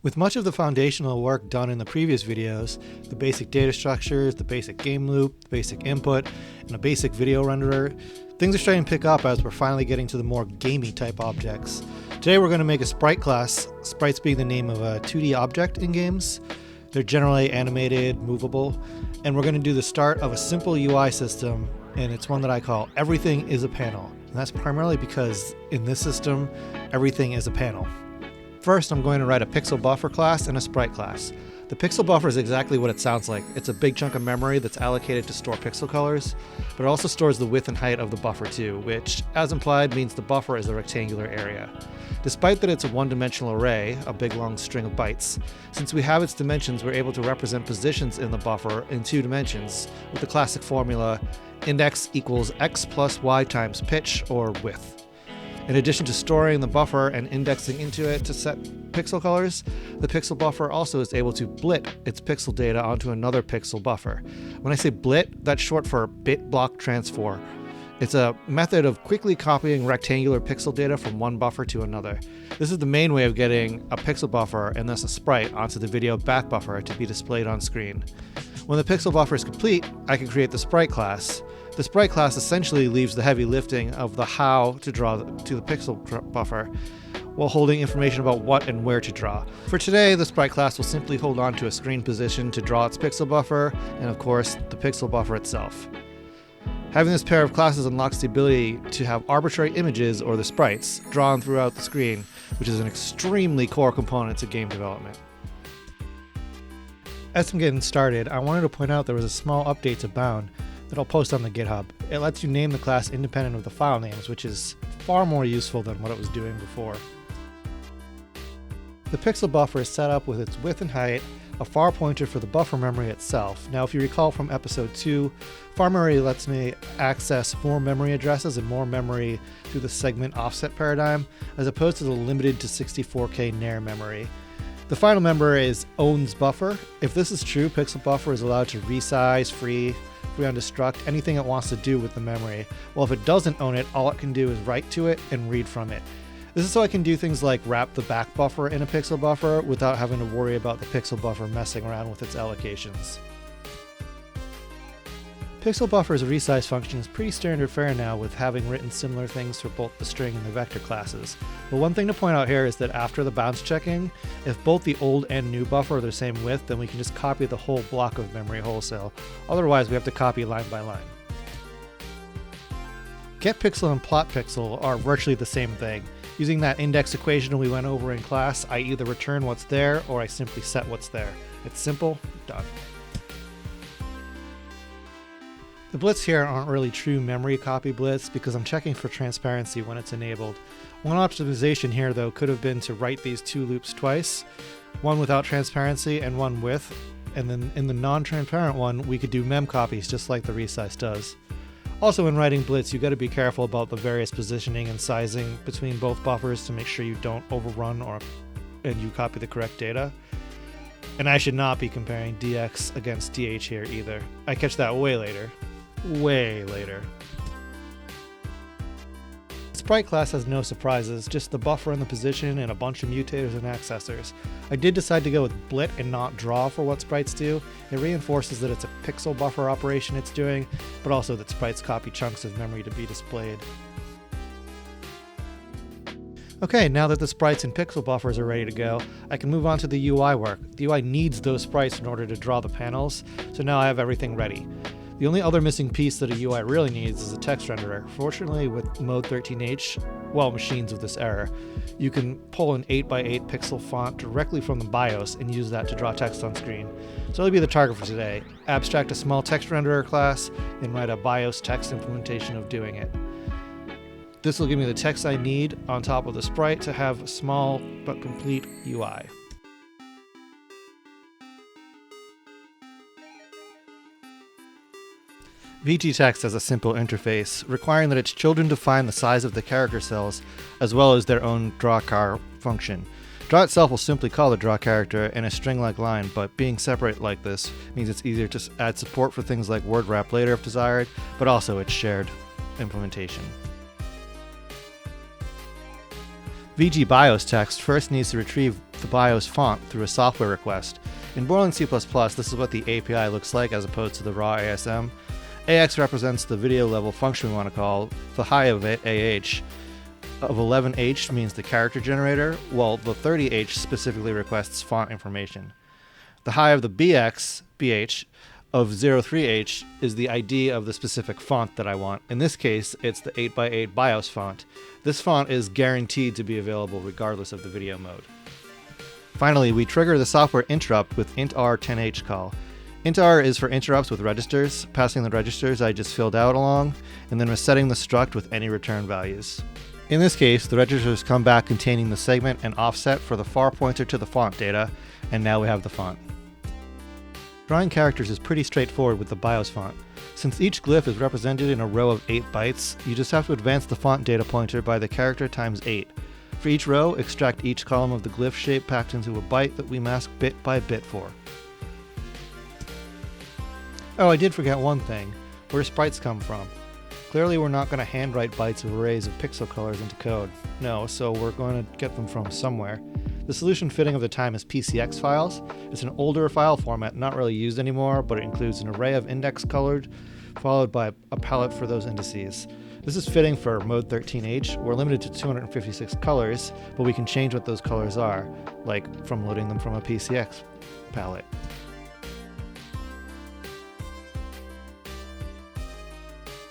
With much of the foundational work done in the previous videos, the basic data structures, the basic game loop, the basic input, and a basic video renderer, things are starting to pick up as we're finally getting to the more gamey type objects. Today we're going to make a sprite class, sprites being the name of a 2D object in games. They're generally animated, movable, and we're going to do the start of a simple UI system, and it's one that I call Everything is a Panel. And that's primarily because in this system, everything is a panel. First, I'm going to write a PixelBuffer class and a Sprite class. The PixelBuffer is exactly what it sounds like. It's a big chunk of memory that's allocated to store pixel colors, but it also stores the width and height of the buffer too, which, as implied, means the buffer is a rectangular area. Despite that it's a one-dimensional array, a big long string of bytes, since we have its dimensions, we're able to represent positions in the buffer in 2 dimensions with the classic formula index equals x plus y times pitch or width. In addition to storing the buffer and indexing into it to set pixel colors, the PixelBuffer also is able to blit its pixel data onto another pixel buffer. When I say blit, that's short for bit block transfer. It's a method of quickly copying rectangular pixel data from one buffer to another. This is the main way of getting a pixel buffer and thus a sprite onto the video back buffer to be displayed on screen. When the pixel buffer is complete, I can create the sprite class. The sprite class essentially leaves the heavy lifting of the how to draw to the pixel buffer, while holding information about what and where to draw. For today, the sprite class will simply hold on to a screen position to draw its pixel buffer, and of course, the pixel buffer itself. Having this pair of classes unlocks the ability to have arbitrary images, or the sprites, drawn throughout the screen, which is an extremely core component to game development. As I'm getting started, I wanted to point out there was a small update to Bound that I'll post on the GitHub. It lets you name the class independent of the file names, which is far more useful than what it was doing before. The pixel buffer is set up with its width and height, a far pointer for the buffer memory itself. Now, if you recall from episode 2, far memory lets me access more memory addresses and more memory through the segment offset paradigm, as opposed to the limited to 64K NAIR memory. The final member is owns buffer. If this is true, PixelBuffer is allowed to resize, free on destruct, anything it wants to do with the memory. Well, if it doesn't own it, all it can do is write to it and read from it. This is so I can do things like wrap the back buffer in a pixel buffer without having to worry about the pixel buffer messing around with its allocations. PixelBuffer's resize function is pretty standard fare now, with having written similar things for both the string and the vector classes. But one thing to point out here is that after the bounce checking, if both the old and new buffer are the same width, then we can just copy the whole block of memory wholesale. Otherwise, we have to copy line by line. GetPixel and PlotPixel are virtually the same thing. Using that index equation we went over in class, I either return what's there or I simply set what's there. It's simple, done. The blitz here aren't really true memory copy blitz because I'm checking for transparency when it's enabled. One optimization here though could have been to write these 2 loops twice, one without transparency and one with, and then in the non-transparent one we could do mem copies just like the resize does. Also, in writing blitz, you got to be careful about the various positioning and sizing between both buffers to make sure you don't overrun and you copy the correct data. And I should not be comparing DX against DH here either. I catch that way later. Way later. Sprite class has no surprises, just the buffer and the position and a bunch of mutators and accessors. I did decide to go with blit and not draw for what sprites do. It reinforces that it's a pixel buffer operation it's doing, but also that sprites copy chunks of memory to be displayed. Okay, now that the sprites and pixel buffers are ready to go, I can move on to the UI work. The UI needs those sprites in order to draw the panels, so now I have everything ready. The only other missing piece that a UI really needs is a text renderer. Fortunately, with Mode 13H, well, machines with this error, you can pull an 8x8 pixel font directly from the BIOS and use that to draw text on screen. So that'll be the target for today. Abstract a small text renderer class and write a BIOS text implementation of doing it. This will give me the text I need on top of the sprite to have a small but complete UI. VGText has a simple interface, requiring that its children define the size of the character cells, as well as their own drawChar function. Draw itself will simply call the draw character in a string-like line, but being separate like this means it's easier to add support for things like word wrap later if desired, but also its shared implementation. VG BIOS text first needs to retrieve the BIOS font through a software request. In Borland C++, this is what the API looks like as opposed to the raw ASM. AX represents the video level function we want to call. The high of it, AH, of 11H means the character generator, while the 30H specifically requests font information. The high of the BX, BH, of 03H is the ID of the specific font that I want. In this case, it's the 8x8 BIOS font. This font is guaranteed to be available regardless of the video mode. Finally, we trigger the software interrupt with int_r10h call. int_r is for interrupts with registers, passing the registers I just filled out along, and then resetting the struct with any return values. In this case, the registers come back containing the segment and offset for the far pointer to the font data, and now we have the font. Drawing characters is pretty straightforward with the BIOS font. Since each glyph is represented in a row of 8 bytes, you just have to advance the font data pointer by the character times 8. For each row, extract each column of the glyph shape packed into a byte that we mask bit by bit for. Oh, I did forget one thing. Where sprites come from. Clearly we're not going to handwrite bytes of arrays of pixel colors into code. No, so we're going to get them from somewhere. The solution fitting of the time is PCX files. It's an older file format not really used anymore, but it includes an array of index colored, followed by a palette for those indices. This is fitting for mode 13H. We're limited to 256 colors, but we can change what those colors are, like from loading them from a PCX palette.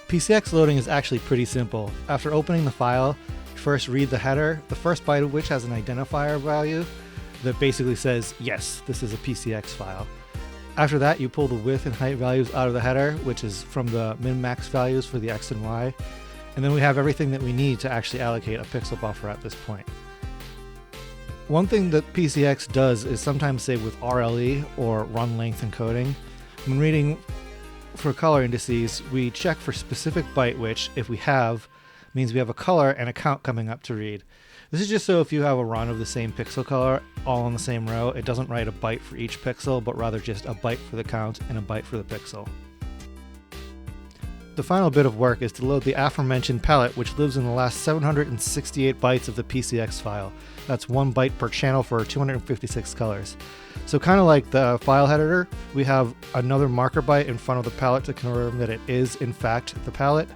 PCX loading is actually pretty simple. After opening the file, first read the header, the first byte of which has an identifier value that basically says, yes, this is a PCX file. After that, you pull the width and height values out of the header, which is from the min-max values for the X and Y, and then we have everything that we need to actually allocate a pixel buffer at this point. One thing that PCX does is sometimes say with RLE, or run length encoding. When reading for color indices, we check for specific byte, which, if we have, means we have a color and a count coming up to read. This is just so if you have a run of the same pixel color all on the same row, it doesn't write a byte for each pixel, but rather just a byte for the count and a byte for the pixel. The final bit of work is to load the aforementioned palette, which lives in the last 768 bytes of the PCX file. That's 1 byte per channel for 256 colors. So kind of like the file editor, we have another marker byte in front of the palette to confirm that it is in fact the palette,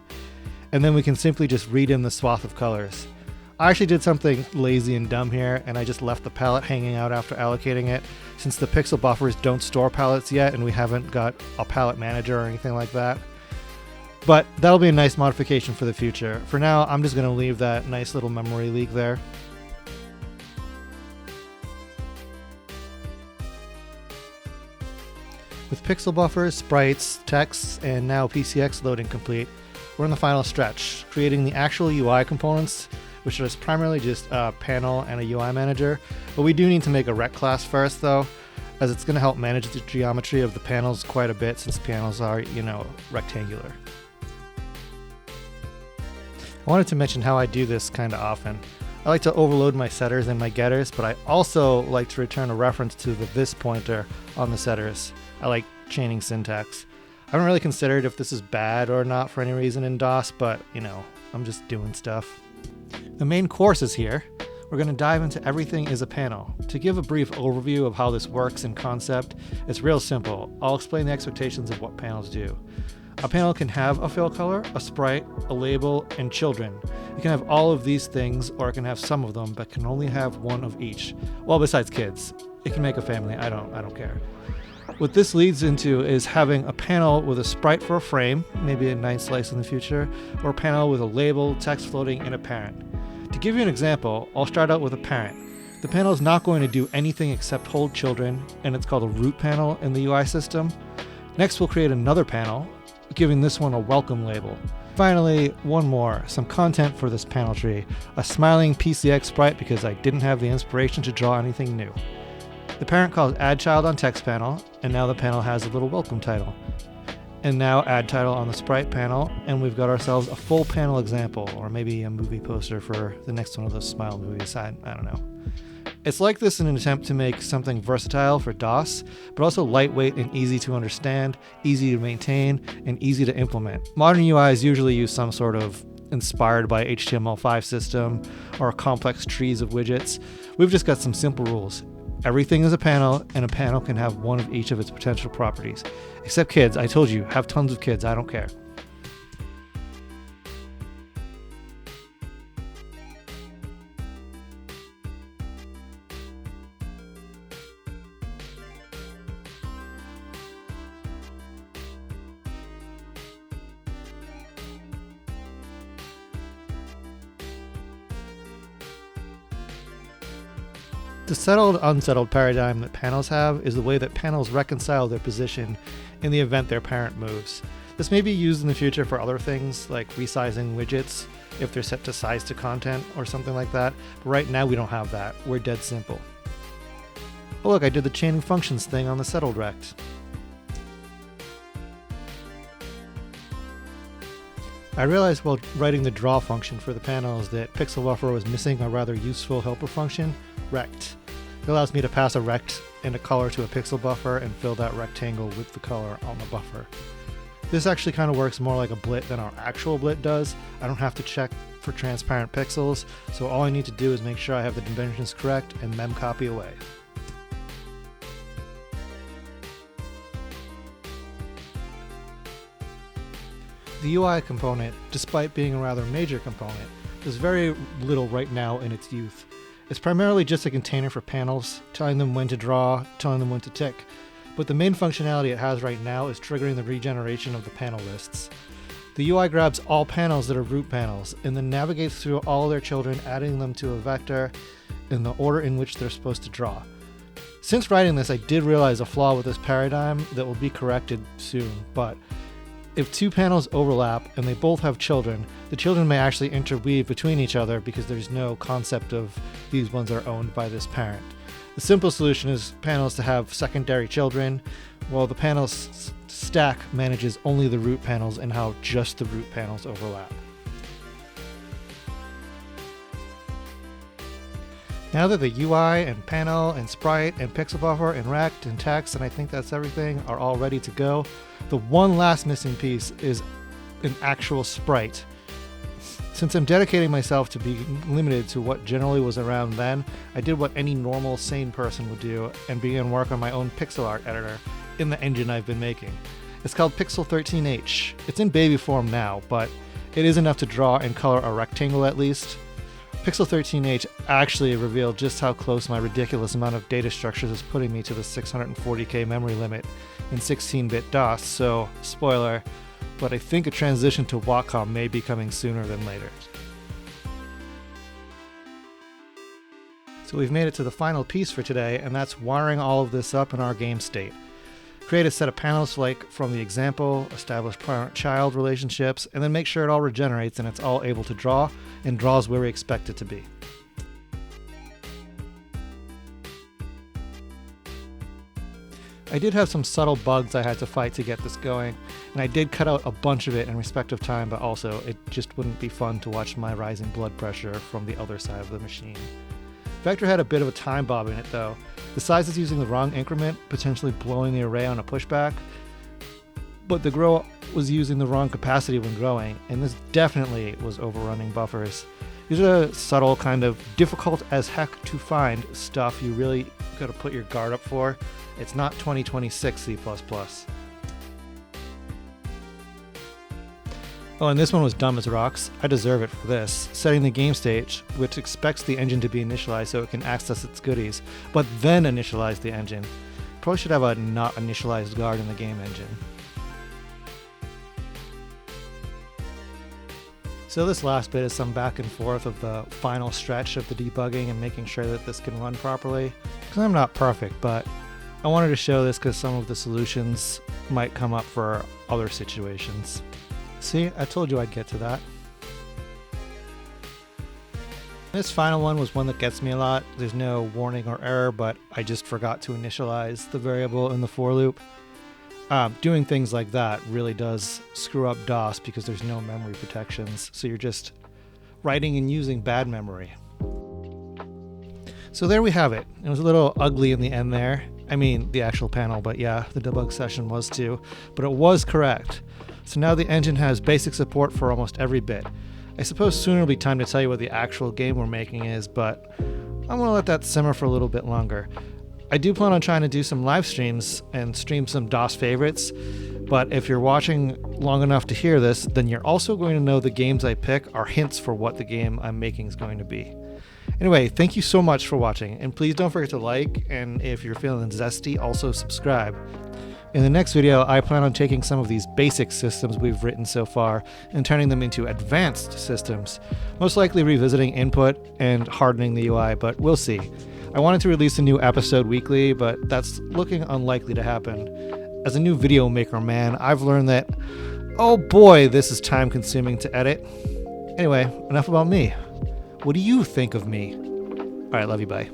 and then we can simply just read in the swath of colors. I actually did something lazy and dumb here, and I just left the palette hanging out after allocating it, since the PixelBuffers don't store palettes yet and we haven't got a palette manager or anything like that. But that'll be a nice modification for the future. For now, I'm just going to leave that nice little memory leak there. With PixelBuffers, sprites, texts, and now PCX loading complete, we're in the final stretch, creating the actual UI components, which is primarily just a panel and a UI manager. But we do need to make a Rect class first, though, as it's going to help manage the geometry of the panels quite a bit, since panels are, rectangular. I wanted to mention how I do this kind of often. I like to overload my setters and my getters, but I also like to return a reference to the this pointer on the setters. I like chaining syntax. I haven't really considered if this is bad or not for any reason in DOS, but, I'm just doing stuff. The main course is here. We're going to dive into everything as a panel. To give a brief overview of how this works in concept, it's real simple. I'll explain the expectations of what panels do. A panel can have a fill color, a sprite, a label, and children. You can have all of these things, or it can have some of them, but can only have one of each. Well, besides kids. It can make a family, I don't care. What this leads into is having a panel with a sprite for a frame, maybe a 9 slice in the future, or a panel with a label, text floating, and a parent. To give you an example, I'll start out with a parent. The panel is not going to do anything except hold children, and it's called a root panel in the UI system. Next, we'll create another panel, giving this one a welcome label. Finally, one more, some content for this panel tree, a smiling PCX sprite because I didn't have the inspiration to draw anything new. The parent calls add child on text panel, and now the panel has a little welcome title. And now add title on the sprite panel, and we've got ourselves a full panel example, or maybe a movie poster for the next one of those smile movies, I don't know. It's like this in an attempt to make something versatile for DOS, but also lightweight and easy to understand, easy to maintain, and easy to implement. Modern UIs usually use some sort of inspired by HTML5 system or complex trees of widgets. We've just got some simple rules. Everything is a panel, and a panel can have one of each of its potential properties. Except kids. I told you, have tons of kids, I don't care. The settled-unsettled paradigm that panels have is the way that panels reconcile their position in the event their parent moves. This may be used in the future for other things, like resizing widgets if they're set to size to content or something like that, but right now we don't have that. We're dead simple. Oh look, I did the chaining functions thing on the settled rect. I realized while writing the draw function for the panels that PixelBuffer was missing a rather useful helper function, Rect. It allows me to pass a rect and a color to a PixelBuffer and fill that rectangle with the color on the buffer. This actually kind of works more like a blit than our actual blit does. I don't have to check for transparent pixels, so all I need to do is make sure I have the dimensions correct and memcopy away. The UI component, despite being a rather major component, does very little right now in its youth. It's primarily just a container for panels, telling them when to draw, telling them when to tick, but the main functionality it has right now is triggering the regeneration of the panel lists. The UI grabs all panels that are root panels, and then navigates through all their children, adding them to a vector in the order in which they're supposed to draw. Since writing this, I did realize a flaw with this paradigm that will be corrected soon, but if two panels overlap and they both have children, the children may actually interweave between each other because there's no concept of these ones are owned by this parent. The simple solution is panels to have secondary children, while the panels stack manages only the root panels and how just the root panels overlap. Now that the UI and panel and sprite and PixelBuffer and Rect and text, and I think that's everything, are all ready to go, the one last missing piece is an actual sprite. Since I'm dedicating myself to being limited to what generally was around then, I did what any normal, sane person would do and began work on my own pixel art editor in the engine I've been making. It's called Pixel 13H. It's in baby form now, but it is enough to draw and color a rectangle at least. Pixel 13H actually revealed just how close my ridiculous amount of data structures is putting me to the 640K memory limit in 16-bit DOS, so spoiler, but I think a transition to Wacom may be coming sooner than later. So we've made it to the final piece for today, and that's wiring all of this up in our game state. Create a set of panels like from the example, establish parent-child relationships, and then make sure it all regenerates and it's all able to draw, and draws where we expect it to be. I did have some subtle bugs I had to fight to get this going, and I did cut out a bunch of it in respect of time, but also it just wouldn't be fun to watch my rising blood pressure from the other side of the machine. Vector had a bit of a time bomb in it though. The size is using the wrong increment, potentially blowing the array on a pushback, but the grow was using the wrong capacity when growing, and this definitely was overrunning buffers. These are subtle, kind of difficult as heck to find stuff you really gotta put your guard up for. It's not 2026 C++. Oh, and this one was dumb as rocks. I deserve it for this. Setting the game state, which expects the engine to be initialized so it can access its goodies, but then initialize the engine. Probably should have a not initialized guard in the game engine. So this last bit is some back and forth of the final stretch of the debugging and making sure that this can run properly. Because I'm not perfect, but I wanted to show this because some of the solutions might come up for other situations. See, I told you I'd get to that. This final one was one that gets me a lot. There's no warning or error, but I just forgot to initialize the variable in the for loop. Doing things like that really does screw up DOS because there's no memory protections, so you're just writing and using bad memory. So there we have it. It was a little ugly in the end there. I mean, the actual panel, but yeah, the debug session was too, but it was correct. So now the engine has basic support for almost every bit. I suppose soon it'll be time to tell you what the actual game we're making is, but I'm going to let that simmer for a little bit longer. I do plan on trying to do some live streams and stream some DOS favorites, but if you're watching long enough to hear this, then you're also going to know the games I pick are hints for what the game I'm making is going to be. Anyway, thank you so much for watching, and please don't forget to like, and if you're feeling zesty, also subscribe. In the next video, I plan on taking some of these basic systems we've written so far and turning them into advanced systems, most likely revisiting input and hardening the UI, but we'll see. I wanted to release a new episode weekly, but that's looking unlikely to happen. As a new video maker man, I've learned that, oh boy, this is time consuming to edit. Anyway, enough about me. What do you think of me? All right, love you, bye.